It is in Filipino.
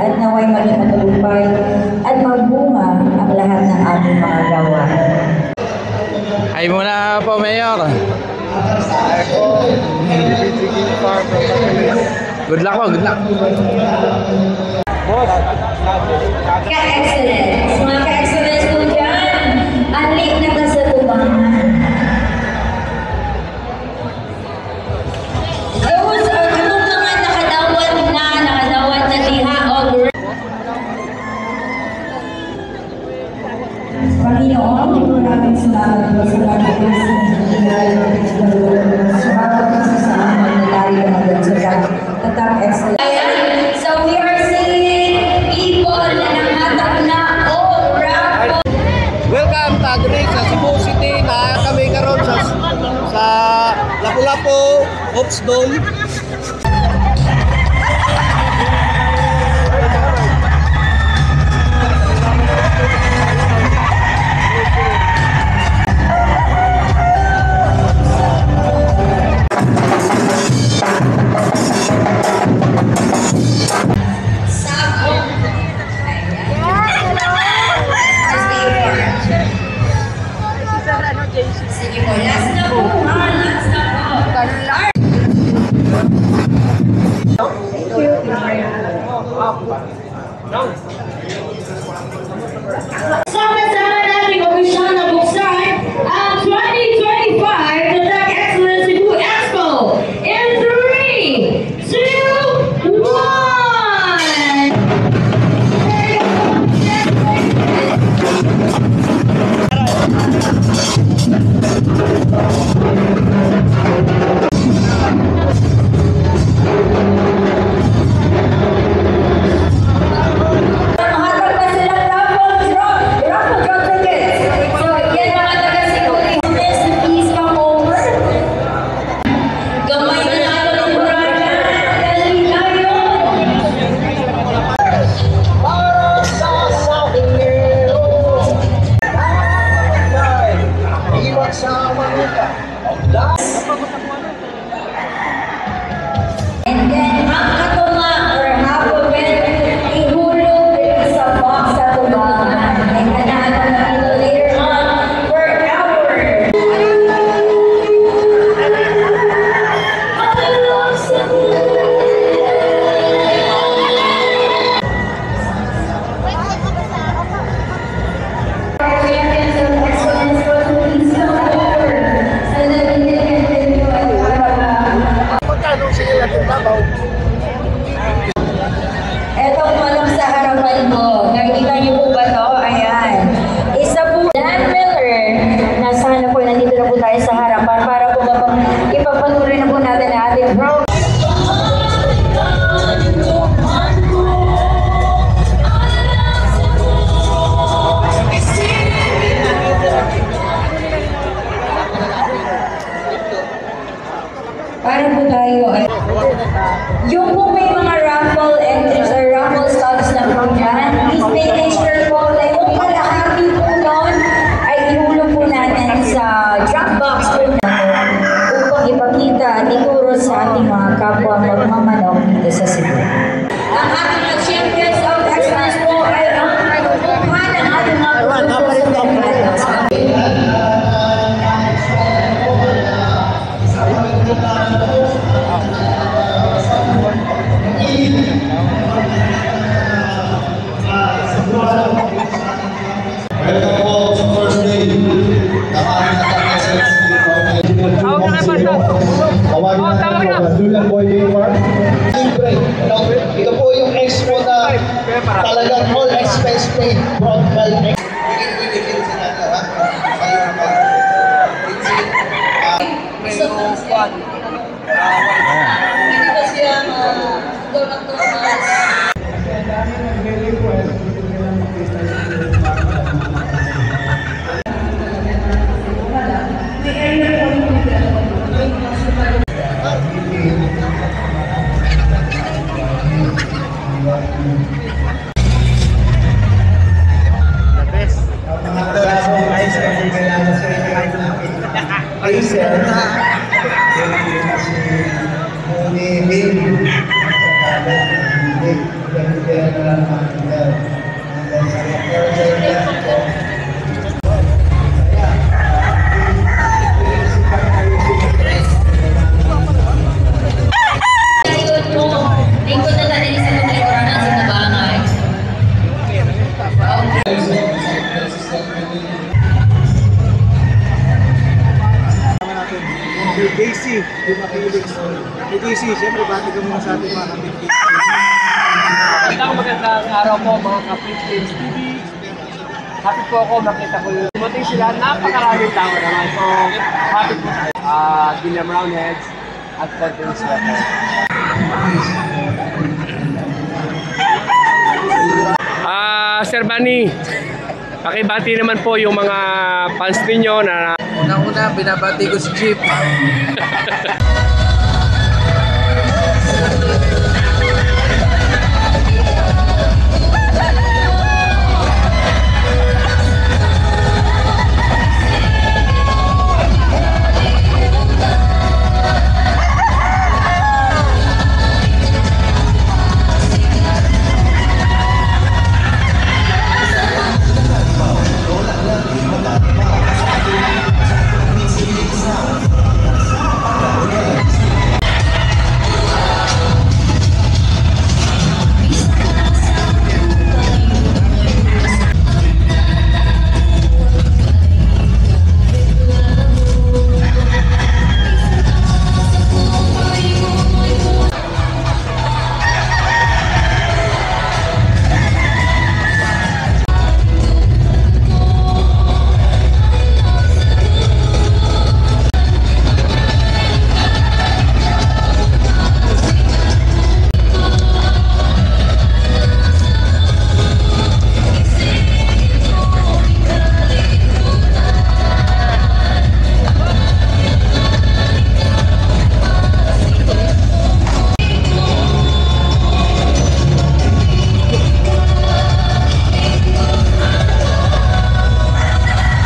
at naway maging matagumpay at magbunga ang lahat ng ating mga gawa. Ay muna po, Mayor. Good luck po, good luck. Ka-excellence, mga ka-excellence po dyan, alik na kasatubangan. Those are itong mga nakadawat na liha o Panginoon, maraming salamat po sa pagkakas ng ibigay ng Panginoon. Salamat po sa amin na tayo hanggang sa tatang excellence. So we are seeing people na nanghatak na raffle. Welcome Tagre sa Cebu City na kami karon sa Lapu-Lapu Ops Dome. Sige po, last na po ha, last na po. Thank you. Sama-sama natin opisyal na buksan ang 2025 Tatang Excellence Cebu Expo in 3, 2, And then, ang katuma or hapon, ihulog din sa box sa tubangan. And kanahan na ito later on for hours. Champions of Excellence for the Peace of War. Sa nag-independent ko at Magkano sila Davao? etong manok sa harapan ko. Nakikita niyo po ba to? Ayan. Isa po, Dan Miller, na sana po nandito na po tayo sa harapan para po ipagpatuloy na po natin ang ating program. Para po tayo ay yung po may mga raffle entries or raffle stocks na po dyan, please make sure po na yung kalahati po doon ay ihulog po natin sa drop box po natin upang ipakita at ituro sa ating mga kapwa magmamanok dito sa Cebu. Ang ating mga champions of excellence po ay ang kukuha ng ating mga produkto sa merkado. Welcome po sa first day ng aming Tatang Excellence Tawagin natin po Dulan Boy Gamer. Siyempre, ito po yung expo na talagang all expense paid brought by yung makilig. KTC, siyempre bati ka muna sa ating mga kapitid. Magandang araw po mga kapitid TV. Happy po ako, makita ko yung dumating sila, napakaraming tao naman. So, happy po tayo. William Roundheads at Conference Letter. Sir Manny, pakibati naman po yung mga fans ninyo na Unang-una, binabati ko si Jeep.